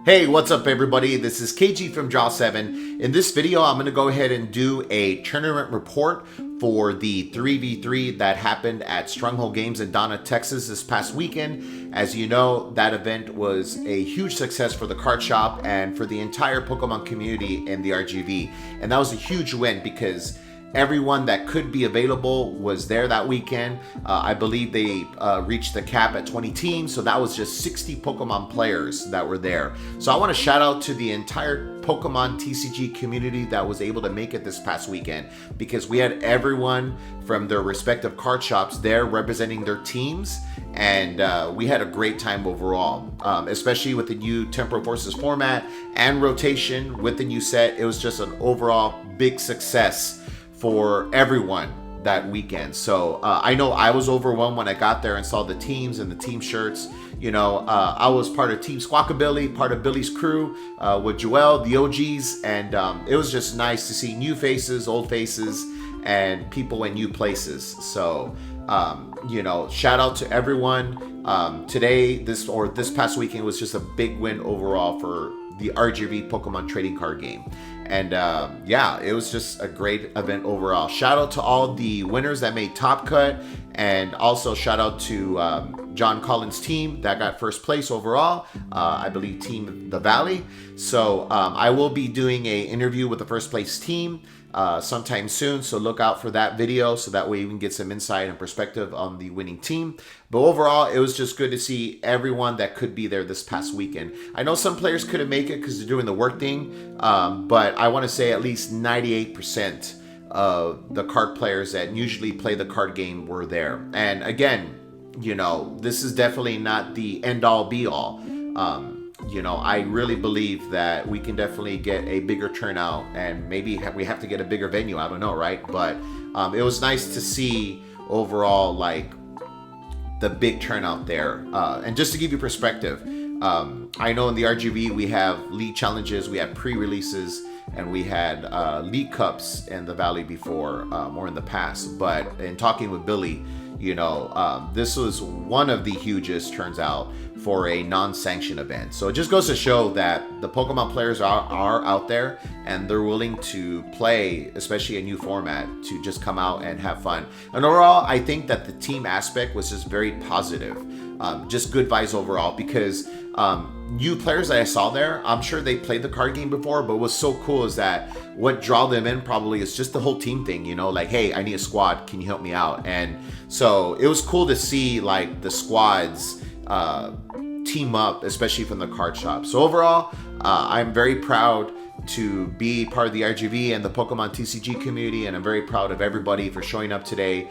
Hey, what's up everybody? This is KG from Draw 7. In this video, I'm going to go ahead and do a tournament report for the 3v3 that happened at Stronghold Games in Donna, Texas this past weekend. As you know, that event was a huge success for the card shop and for the entire Pokemon community in the RGV. And that was a huge win because everyone that could be available was there that weekend. I believe they reached the cap at 20 teams, so that was just 60 Pokemon players that were there. So I want to shout out to the entire Pokemon TCG community that was able to make it this past weekend, because we had everyone from their respective card shops there representing their teams, and we had a great time overall, especially with the new Temporal Forces format and rotation with the new set. It was just an overall big success for everyone that weekend. So I know I was overwhelmed when I got there and saw the teams and the team shirts. You know, I was part of Team Squawkabilly, part of Billy's crew with Joel, the OGs, and it was just nice to see new faces, old faces, and people in new places. So, you know, shout out to everyone. This past weekend was just a big win overall for the RGV Pokemon trading card game. And yeah, it was just a great event overall. Shout out to all the winners that made Top Cut, and also shout out to John Collins' team that got first place overall. I believe Team The Valley. So I will be doing an interview with the first place team sometime soon, so look out for that video, so that way you can get some insight and perspective on the winning team. But overall, it was just good to see everyone that could be there this past weekend. I know some players couldn't make it because they're doing the work thing, but I want to say at least 98% of the card players that usually play the card game were there. And again, you know, this is definitely not the end-all be-all. You know, I really believe that we can definitely get a bigger turnout, and maybe we have to get a bigger venue. I don't know, right? But it was nice to see overall, like, the big turnout there. And just to give you perspective, I know in the RGV we have league challenges, we have pre-releases, and we had league cups in the Valley before, or in the past. But in talking with Billy, you know, this was one of the hugest, turns out, for a non-sanctioned event. So it just goes to show that the Pokemon players are out there, and they're willing to play, especially a new format, to just come out and have fun. And overall, I think that the team aspect was just very positive. Just good vibes overall, because new players that I saw there, I'm sure they played the card game before, but what's so cool is that what draw them in probably is just the whole team thing, you know, like, hey, I need a squad, can you help me out? And so it was cool to see, like, the squads team up, especially from the card shop. So overall, I'm very proud to be part of the RGV and the Pokemon TCG community, and I'm very proud of everybody for showing up today,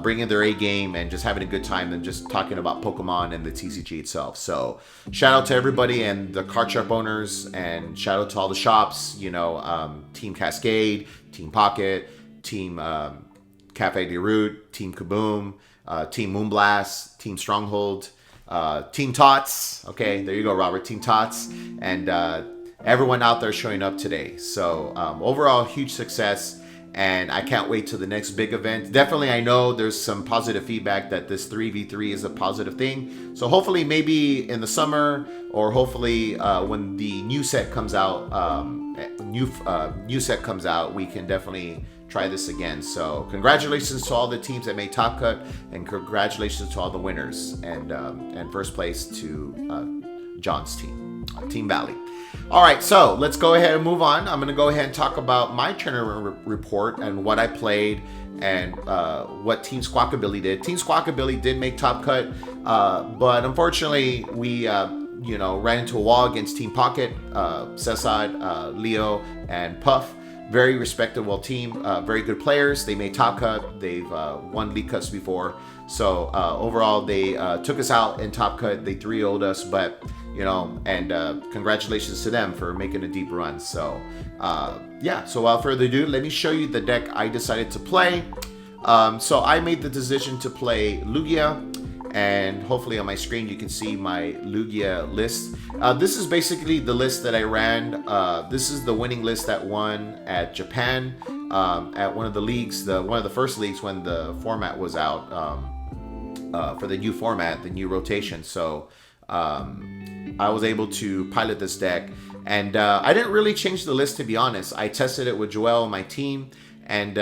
bringing their A game, and just having a good time, and just talking about Pokemon and the TCG itself. So shout out to everybody and the card shop owners, and shout out to all the shops, you know, Team Cascade, Team Pocket, Team Cafe de Route, Team Kaboom, Team Moonblast, Team Stronghold, Team Tots. Okay, there you go, Robert. Team Tots, and everyone out there showing up today. So overall, huge success, and I can't wait till the next big event. Definitely, I know there's some positive feedback that this 3v3 is a positive thing. So hopefully, maybe in the summer, or hopefully when the new set comes out, new set comes out, we can definitely try this again. So congratulations to all the teams that made Top Cut, and congratulations to all the winners, and first place to John's team, Team Valley. All right, so let's go ahead and move on. I'm going to go ahead and talk about my tournament report and what I played, and what Team Squawkabilly did. Team Squawkabilly did make Top Cut, but unfortunately we you know, ran into a wall against Team Pocket, Cesad, Leo, and Puff. Very respectable team, very good players. They made Top Cut. They've won league cups before. So overall, they took us out in Top Cut. They 3-0'd us, but you know, and congratulations to them for making a deep run. So yeah, so without further ado, let me show you the deck I decided to play. So I made the decision to play Lugia, and hopefully on my screen you can see my Lugia list. This is basically the list that I ran. This is the winning list that won at Japan, at one of the leagues, one of the first leagues when the format was out, for the new format, the new rotation. So I was able to pilot this deck, and I didn't really change the list, to be honest. I tested it with Joel and my team, and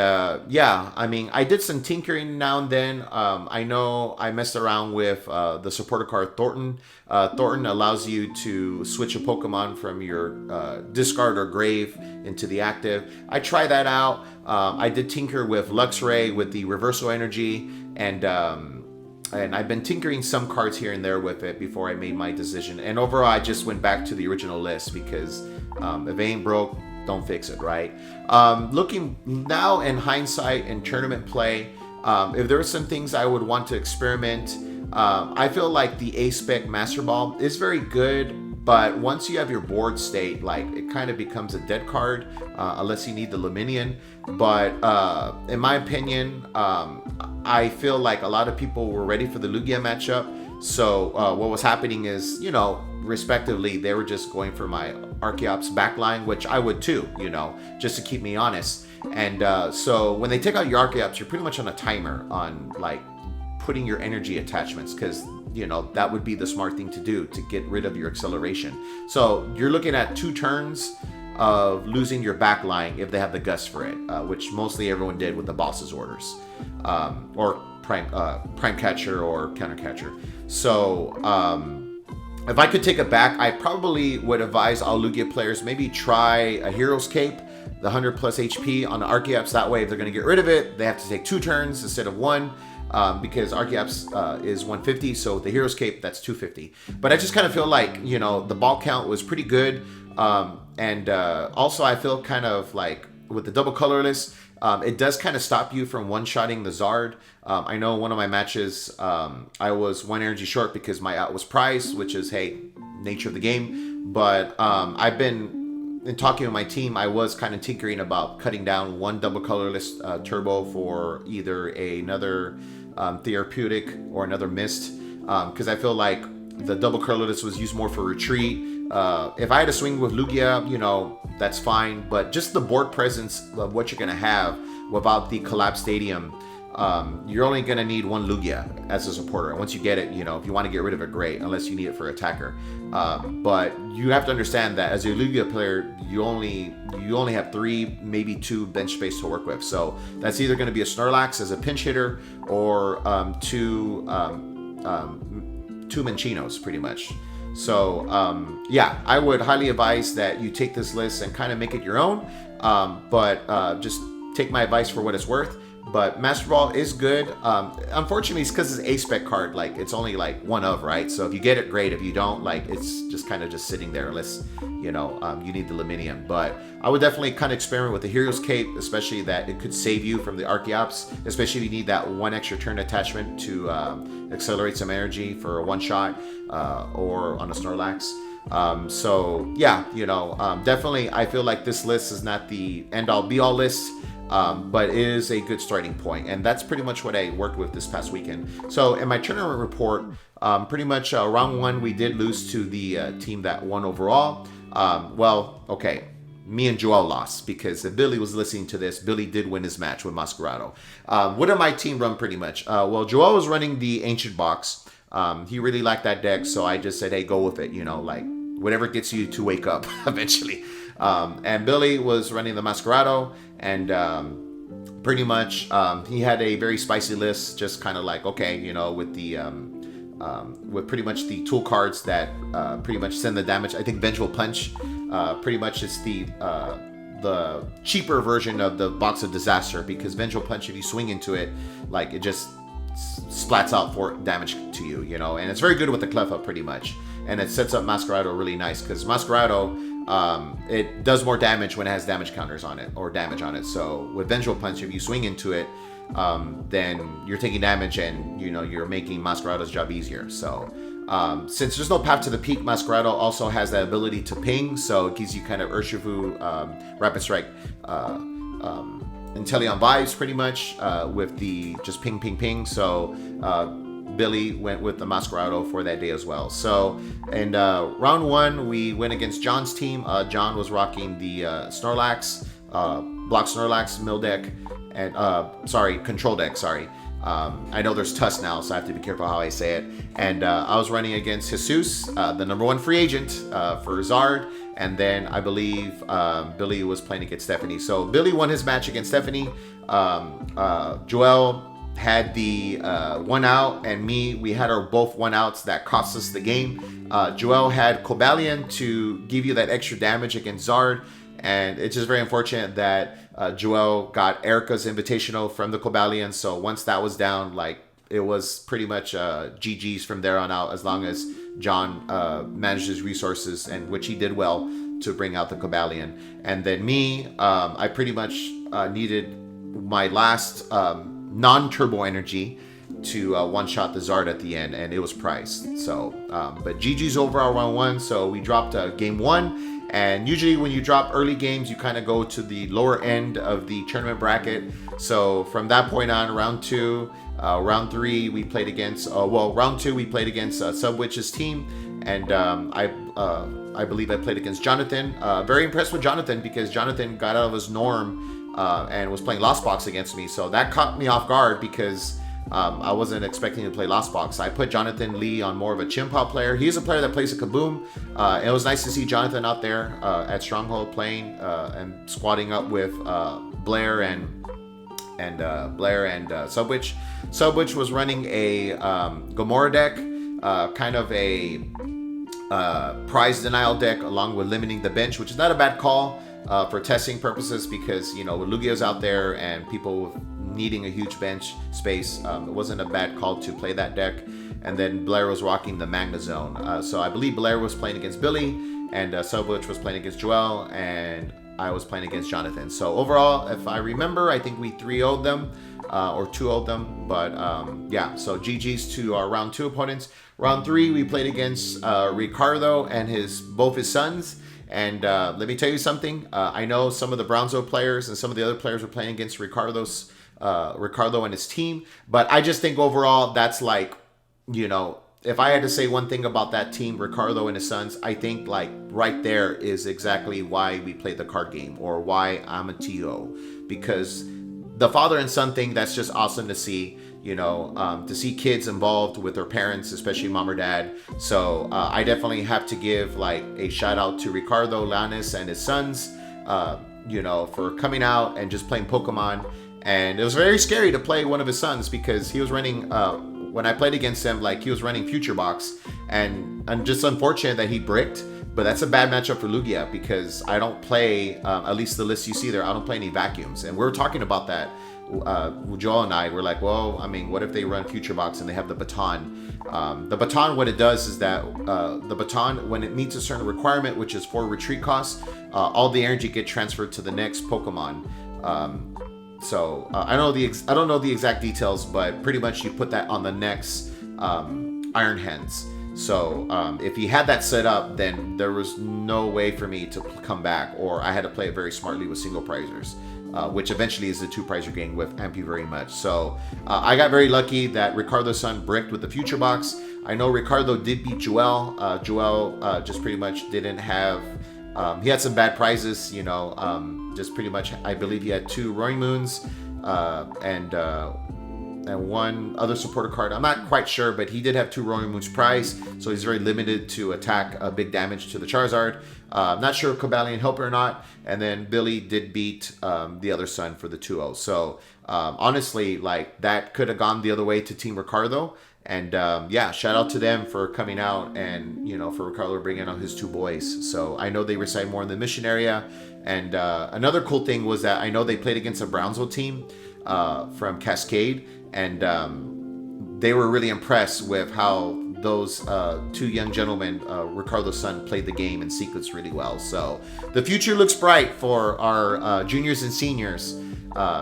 yeah, I mean, I did some tinkering now and then. I know I messed around with the supporter card Thornton. Thornton allows you to switch a Pokemon from your discard or grave into the active. I tried that out. I did tinker with Luxray with the reversal energy, and I've been tinkering some cards here and there with it before I made my decision. And overall, I just went back to the original list because if it ain't broke, don't fix it, right? Looking now in hindsight in tournament play, if there are some things I would want to experiment, I feel like the A-Spec Master Ball is very good, but once you have your board state, like, it kind of becomes a dead card unless you need the Luminion. But in my opinion, I feel like a lot of people were ready for the Lugia matchup. So what was happening is, you know, respectively, they were just going for my Archeops backline, which I would too, you know, just to keep me honest. And so when they take out your Archeops, you're pretty much on a timer on like putting your energy attachments, because you know that would be the smart thing to do to get rid of your acceleration. So you're looking at 2 turns of losing your backline if they have the gust for it, which mostly everyone did with the boss's orders, or prime catcher or counter catcher. So if I could take it back, I probably would advise all Lugia players maybe try a Hero's Cape, the 100 plus HP on the Archeops. That way, if they're going to get rid of it, they have to take 2 turns instead of 1. Because Archeops is 150, so with the Hero's Cape, that's 250. But I just kind of feel like, you know, the ball count was pretty good. And also I feel kind of like with the double colorless, it does kind of stop you from one-shotting the Zard. I know one of my matches, I was 1 energy short because my out was prize, which is, hey, nature of the game. But I've been, in talking with my team, I was kind of tinkering about cutting down 1 double colorless turbo for either another therapeutic or another mist, because I feel like the double colorless was used more for retreat. If I had to swing with Lugia, you know, that's fine, but just the board presence of what you're going to have without the collapsed stadium, you're only going to need 1 Lugia as a supporter. And once you get it, you know, if you want to get rid of it, great, unless you need it for attacker. But you have to understand that as a Lugia player, you only have 3, maybe 2 bench space to work with. So that's either going to be a Snorlax as a pinch hitter or 2 Manchinos, pretty much. So yeah, I would highly advise that you take this list and kind of make it your own, but just take my advice for what it's worth. But Master Ball is good. Unfortunately, it's because it's an A-Spec card. Like, it's only like 1 of, right? So if you get it, great. If you don't, like, it's just kind of just sitting there unless, you know, you need the Luminium. But I would definitely kind of experiment with the Hero's Cape, especially that it could save you from the Archeops, especially if you need that 1 extra turn attachment to accelerate some energy for a 1-shot or on a Snorlax. So yeah, you know, definitely I feel like this list is not the end-all be-all list. But it is a good starting point, and that's pretty much what I worked with this past weekend. So in my tournament report, pretty much round 1 we did lose to the team that won overall. Well, okay, me and Joel lost, because if Billy was listening to this, Billy did win his match with Masquerado. What did my team run pretty much? Well, Joel was running the Ancient Box. He really liked that deck, so I just said, hey, go with it, you know, like whatever gets you to wake up eventually. And Billy was running the Masquerado, and pretty much he had a very spicy list, just kind of like, okay, you know, with the with pretty much the tool cards that pretty much send the damage. I think Vengeful Punch pretty much is the cheaper version of the Box of Disaster, because Vengeful Punch, if you swing into it, like, it just splats out for damage to you, you know, and it's very good with the Cleffa pretty much, and it sets up Masquerado really nice, because Masquerado, it does more damage when it has damage counters on it, or damage on it. So with Vengeful Punch, if you swing into it, then you're taking damage, and you know, you're making Masquerado's job easier. So since there's no path to the peak, Masquerado also has that ability to ping, so it gives you kind of Urshifu, Rapid Strike, Inteleon vibes pretty much, with the just ping ping ping. So Billy went with the Masquerado for that day as well. So, and round 1 we went against John's team. John was rocking the Snorlax, Block Snorlax, Mill deck, and control deck, sorry. I know there's Tuss now, so I have to be careful how I say it. And I was running against Jesus, the number 1 free agent for Zard. And then I believe Billy was playing against Stephanie. So Billy won his match against Stephanie. Joel had the 1 out, and we had our both 1 outs that cost us the game. Joel had Cobalion to give you that extra damage against Zard. And it's just very unfortunate that Joel got Erica's invitational from the Cobalion. So once that was down, like, it was pretty much GG's from there on out, as long as John managed his resources, and which he did well to bring out the Cobalion. And then me, I pretty much needed my last non-turbo energy to one-shot the Zard at the end, and it was priced. So, but GG's overall round 1, so we dropped game 1. And usually when you drop early games, you kind of go to the lower end of the tournament bracket. So from that point on, round 2, round 3, we played against, round 2, we played against Subwitch's team. And I believe I played against Jonathan. Very impressed with Jonathan, because Jonathan got out of his norm and was playing Lost Box against me. So that caught me off guard, because I wasn't expecting to play Lost Box. I put Jonathan Lee on more of a Chimpa player. He's a player that plays a Kaboom. It was nice to see Jonathan out there at Stronghold playing and squatting up with Blair and Subwitch. Subwitch was running a Gomorrah deck, kind of a prize denial deck, along with limiting the bench, which is not a bad call for testing purposes, because, you know, with Lugia's out there and people needing a huge bench space, it wasn't a bad call to play that deck. And then Blair was rocking the Magna Zone. So I believe Blair was playing against Billy, and Subwitch was playing against Joel, and I was playing against Jonathan. So overall, if I remember, I think we 3-0'd them, or 2-0'd them. But yeah, so GG's to our round 2 opponents. Round 3, we played against Ricardo and both his sons. And let me tell you something. I know some of the Bronzo players and some of the other players were playing against Ricardo and his team. But I just think overall, that's like, you know, if I had to say one thing about that team, Ricardo and his sons, I think like right there is exactly why we played the card game, or why I'm a TO. Because the father and son thing, that's just awesome to see. You know, to see kids involved with their parents, especially mom or dad. So I definitely have to give like a shout out to Ricardo Lanes and his sons, you know, for coming out and just playing Pokemon. And it was very scary to play one of his sons, because he was running, when I played against him, like, he was running Future Box, and just unfortunate that he bricked. But that's a bad matchup for Lugia, because I don't play, at least the list you see there, I don't play any vacuums. And we were talking about that. Joel and I were like, well, I mean, what if they run Future Box and they have the baton? The baton, what it does is that the baton, when it meets a certain requirement, which is 4 retreat costs, all the energy get transferred to the next Pokemon. So I don't know the exact details, but pretty much you put that on the next Iron Hands. So if he had that set up, then there was no way for me to come back, or I had to play it very smartly with single prizers. Which eventually is the 2-prizer game with Amp You Very Much. So I got very lucky that Ricardo's son bricked with the Future Box. I know Ricardo did beat Joel. Joel just pretty much didn't have... he had some bad prizes, you know. Just pretty much, I believe he had 2 Roaring Moons and 1 other supporter card. I'm not quite sure, but he did have 2 Roaring Moons prize, so he's very limited to attack big damage to the Charizard. I'm not sure if Cobalion helped or not. And then Billy did beat the other son for the 2-0. So honestly, like, that could have gone the other way to Team Ricardo. And yeah, shout out to them for coming out, and, you know, for Ricardo bringing out his 2 boys. So I know they reside more in the mission area. And another cool thing was that I know they played against a Brownsville team from Cascade. And they were really impressed with how those 2 young gentlemen, Ricardo's son, played the game and sequenced really well. So the future looks bright for our juniors and seniors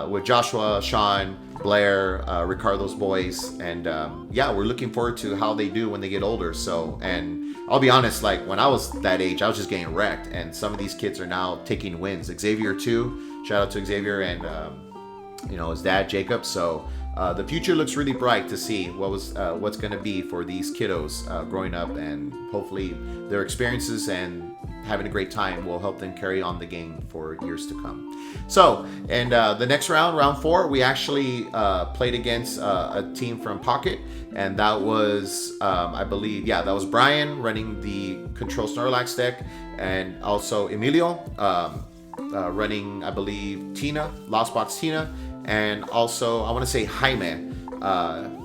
with Joshua, Sean, Blair, Ricardo's boys. And yeah, we're looking forward to how they do when they get older. So, and I'll be honest, like, when I was that age, I was just getting wrecked. And some of these kids are now taking wins. Xavier too. Shout out to Xavier and, you know, his dad, Jacob. So the future looks really bright to see what's going to be for these kiddos growing up, and hopefully their experiences and having a great time will help them carry on the game for years to come. So, and the next round, round 4, we actually played against a team from Pocket, and that was, I believe, yeah, that was Brian running the Control Snorlax deck, and also Emilio running, I believe, Tina, Lost Box Tina, and also, I want to say Jaime.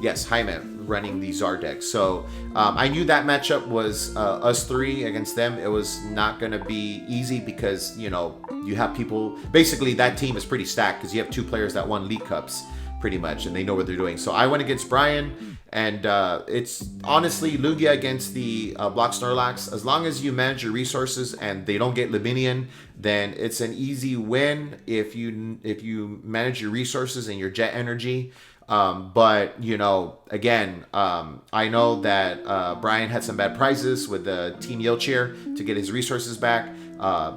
Yes, Jaime running the Zard deck. So I knew that matchup was us 3 against them. It was not going to be easy because, you know, you have people, basically that team is pretty stacked because you have 2 players that won League Cups pretty much, and they know what they're doing. So I went against Brian, and it's honestly Lugia against the Block Snorlax. As long as you manage your resources and they don't get Libinian, then it's an easy win if you manage your resources and your jet energy. But, you know, again, I know that Brian had some bad prizes with the Team Yelcheer to get his resources back.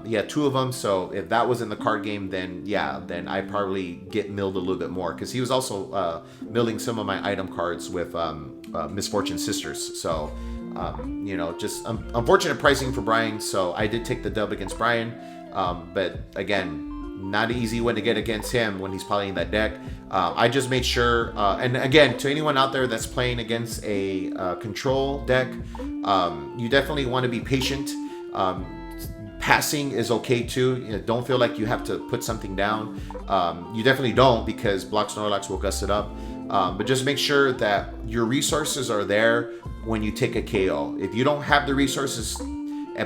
He had 2 of them, so if that was in the card game, then yeah, then I probably get milled a little bit more, because he was also milling some of my item cards with Misfortune Sisters. So, you know, just unfortunate pricing for Brian, so I did take the dub against Brian. But again, not an easy win to get against him when he's playing that deck. I just made sure, and again, to anyone out there that's playing against a control deck, you definitely want to be patient. Passing is okay too. You know, don't feel like you have to put something down. You definitely don't, because Block Snorlax will gust it up. But just make sure that your resources are there when you take a KO. If you don't have the resources,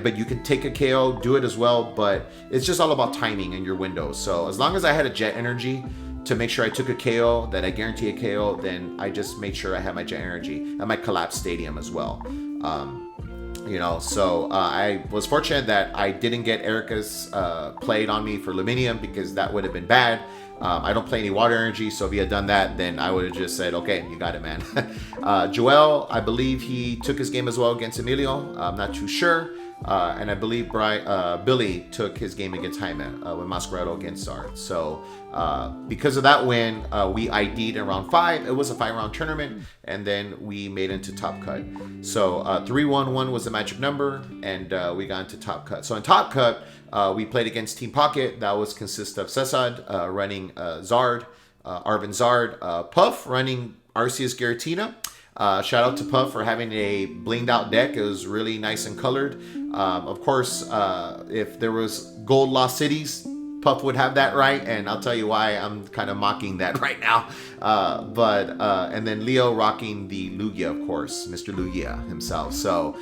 but you can take a KO, do it as well. But it's just all about timing and your windows. So as long as I had a jet energy to make sure I took a KO, that I guarantee a KO, then I just made sure I had my jet energy and my collapse stadium as well. You know, so I was fortunate that I didn't get Erica's played on me for Luminium, because that would have been bad. I don't play any water energy, so if he had done that, then I would have just said, okay, you got it, man. Joel, I believe he took his game as well against Emilio. I'm not too sure. And I believe Billy took his game against Jaime with Masquerado against Zard. So because of that win, we ID'd in round 5. It was a 5-round tournament, and then we made it into Top Cut. So 3-1-1 was the magic number, and we got into Top Cut. So in Top Cut, we played against Team Pocket. That was consist of Cesad running Zard, Arvin Zard, Puff running Arceus Giratina. Shout out to Puff for having a blinged out deck. It was really nice and colored. Of course, if there was gold lost cities, Puff would have that right, and I'll tell you why I'm kind of mocking that right now. And then Leo rocking the Lugia, of course, Mr. Lugia himself. So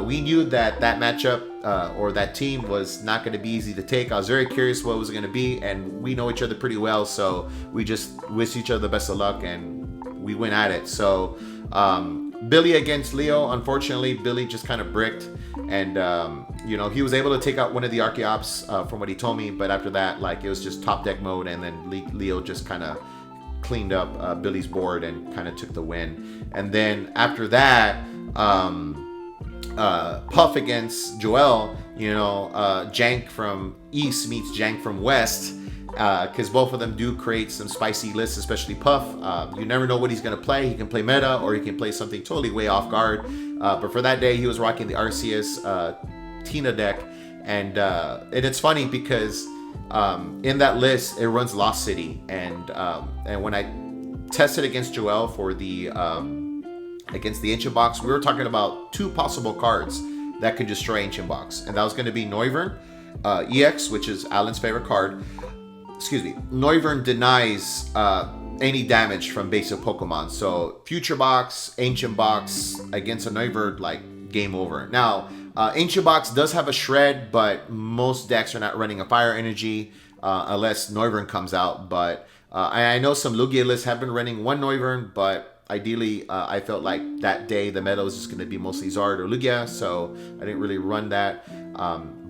we knew that matchup or that team was not going to be easy to take. I was very curious what it was going to be, and we know each other pretty well, so we just wish each other the best of luck, and we went at it. So Billy against Leo, unfortunately, Billy just kind of bricked, and you know, he was able to take out one of the Archeops from what he told me, but after that, like, it was just top deck mode, and then Leo just kind of cleaned up Billy's board and kind of took the win. And then after that, Puff against Joel, you know, Jank from East meets Jank from West, because both of them do create some spicy lists, especially Puff. You never know what he's going to play. He can play meta, or he can play something totally way off guard. But for that day, he was rocking the Arceus Tina deck. And it's funny because in that list, it runs Lost City. And when I tested against Joel for the against the Ancient Box, we were talking about 2 possible cards that could destroy Ancient Box. And that was going to be Noivern EX, which is Alan's favorite card. Excuse me, Noivern denies any damage from basic Pokemon. So Future Box, Ancient Box against a Noivern, like, game over. Now, Ancient Box does have a Shred, but most decks are not running a Fire Energy unless Noivern comes out. But I know some Lugia lists have been running one Noivern, but ideally I felt like that day the meta was just going to be mostly Zard or Lugia, so I didn't really run that.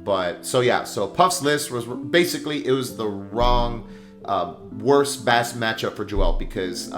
But so yeah, so Puff's list was basically, it was the wrong, worst best matchup for Joel, because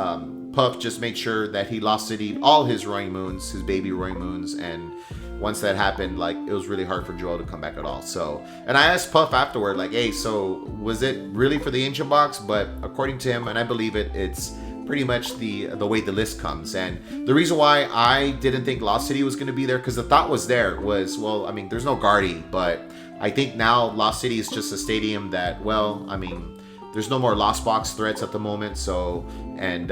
Puff just made sure that he lost City all his Roaring Moons, his baby Roaring Moons, and once that happened, like, it was really hard for Joel to come back at all. So, and I asked Puff afterward, like, hey, so was it really for the Ancient Box? But according to him, and I believe it, it's pretty much the way the list comes. And the reason why I didn't think Lost City was going to be there, because the thought was there, was, well, I mean, there's no Guardy, but I think now Lost City is just a stadium that, well, I mean, there's no more Lost Box threats at the moment, so, and,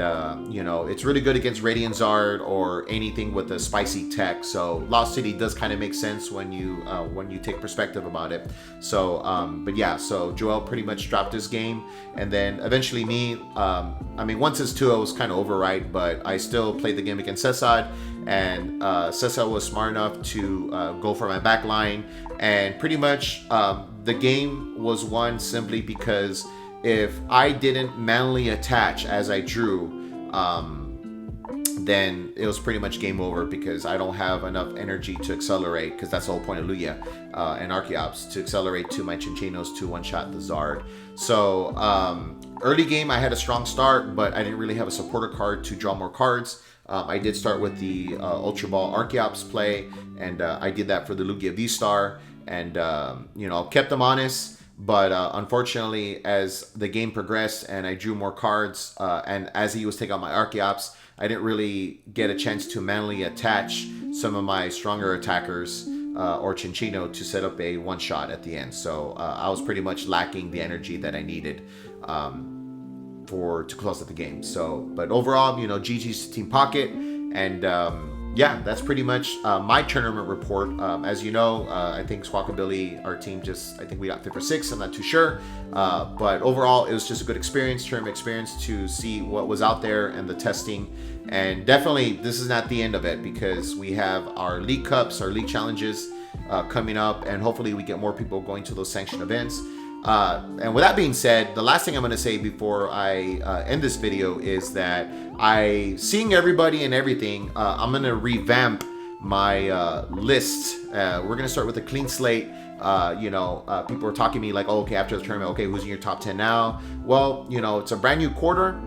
you know, it's really good against Radiant Zard or anything with a spicy tech, so Lost City does kind of make sense when you take perspective about it. So, but yeah, so Joel pretty much dropped his game, and then eventually me, I mean, once it's 2, I was kind of over, right, but I still played the game against Cesad, and Cesar was smart enough to go for my back line, and pretty much the game was won simply because if I didn't manually attach as I drew, then it was pretty much game over, because I don't have enough energy to accelerate, because that's the whole point of Luya and Archeops, to accelerate to my Chinchenos to one-shot the Zard. So early game I had a strong start, but I didn't really have a supporter card to draw more cards. I did start with the Ultra Ball Archeops play, and I did that for the Lugia V-Star, and you know, kept them honest. But unfortunately, as the game progressed and I drew more cards, and as he was taking out my Archeops, I didn't really get a chance to manually attach some of my stronger attackers or Chinchino to set up a one-shot at the end. So I was pretty much lacking the energy that I needed to close out the game. So, but overall, you know, GG's to Team Pocket, and yeah, that's pretty much my tournament report. As you know, I think Squawkabilly, our team, I think we got 5th or 6th, I'm not too sure. But overall, it was just a good tournament experience to see what was out there and the testing. And definitely, this is not the end of it, because we have our League Cups, our League Challenges coming up, and hopefully we get more people going to those sanctioned events. And with that being said, the last thing I'm going to say before I end this video is that seeing everybody and everything, I'm going to revamp my list. We're going to start with a clean slate. You know, people are talking to me like, oh, okay, after the tournament, okay, who's in your top 10 now? Well, you know, it's a brand new quarter,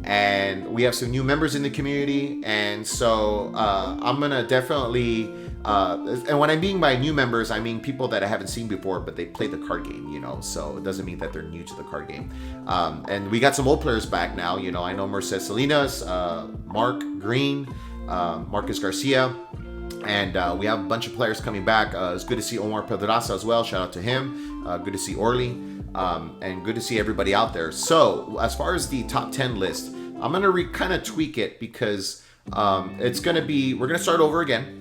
and we have some new members in the community, and so I'm going to definitely... and when I mean by new members, I mean people that I haven't seen before, but they played the card game, you know, so it doesn't mean that they're new to the card game. And we got some old players back now, you know. I know Mercedes Salinas, Mark Green, Marcus Garcia, and we have a bunch of players coming back. It's good to see Omar Pedraza as well. Shout out to him. Good to see Orly, and good to see everybody out there. So as far as the top 10 list, I'm going to kind of tweak it, because it's going to be, we're going to start over again.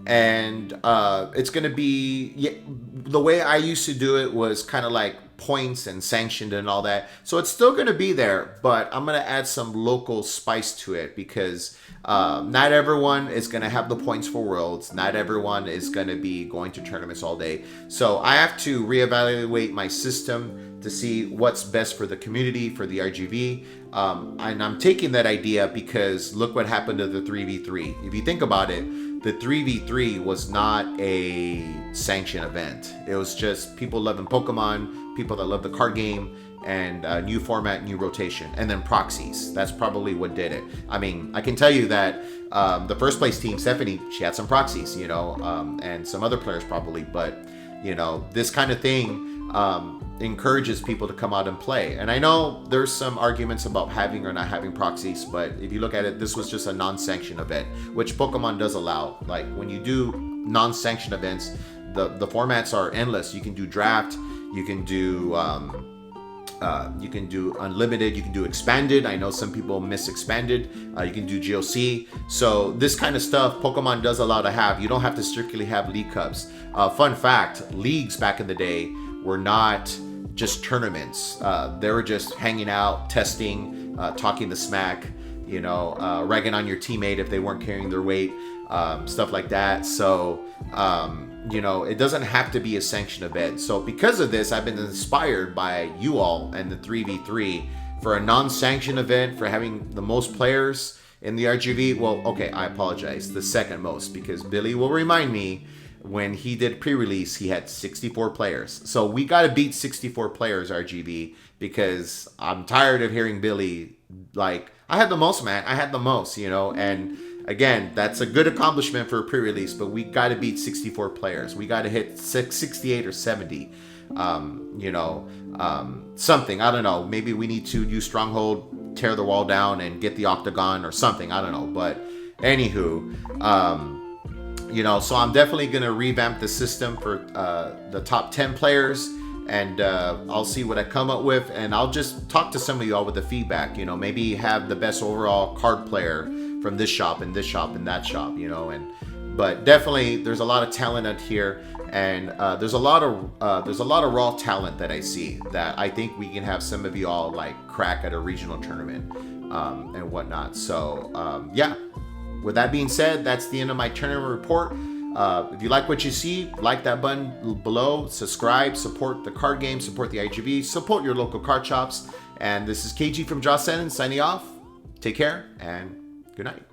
And it's going to be, the way I used to do it was kind of like points and sanctioned and all that. So it's still going to be there, but I'm going to add some local spice to it, because not everyone is going to have the points for Worlds. Not everyone is going to be going to tournaments all day. So I have to reevaluate my system to see what's best for the community, for the RGV. And I'm taking that idea because look what happened to the 3v3. If you think about it, the 3v3 was not a sanctioned event. It was just people loving Pokemon, people that love the card game, and new format, new rotation, and then proxies. That's probably what did it. I mean, I can tell you that the first place team, Stephanie, she had some proxies, you know, and some other players probably, but, you know, this kind of thing encourages people to come out and play. And I know there's some arguments about having or not having proxies, but if you look at it, this was just a non-sanctioned event, which Pokemon does allow. Like when you do non-sanctioned events, the formats are endless. You can do draft, you can do unlimited, you can do expanded. I know some people miss expanded. You can do GOC. So this kind of stuff Pokemon does allow to have. You don't have to strictly have League Cups. Fun fact, leagues back in the day were not just tournaments. They were just hanging out, testing, talking the smack, you know, ragging on your teammate if they weren't carrying their weight, stuff like that. So, you know, it doesn't have to be a sanctioned event. So because of this, I've been inspired by you all and the 3v3 for a non-sanctioned event, for having the most players in the RGV. Well, okay, I apologize, the second most, because Billy will remind me when he did pre-release, he had 64 players. So we got to beat 64 players RGV, because I'm tired of hearing Billy like, I had the most, man. I had the most, you know. And again, that's a good accomplishment for a pre-release, but we got to beat 64 players. We got to hit 68 or 70. You know, something. I don't know. Maybe we need to use Stronghold, tear the wall down, and get the Octagon or something. I don't know. But anywho, You know, so I'm definitely going to revamp the system for the top 10 players, and I'll see what I come up with, and I'll just talk to some of y'all with the feedback. You know, maybe have the best overall card player from this shop and this shop and that shop, you know. But definitely there's a lot of talent out here, and there's a lot of raw talent that I see that I think we can have some of you all like crack at a regional tournament and whatnot. So yeah. With that being said, that's the end of my tournament report. If you like what you see, like that button below, subscribe, support the card game, support the IGV, support your local card shops. And this is KG from Draw7 signing off. Take care and good night.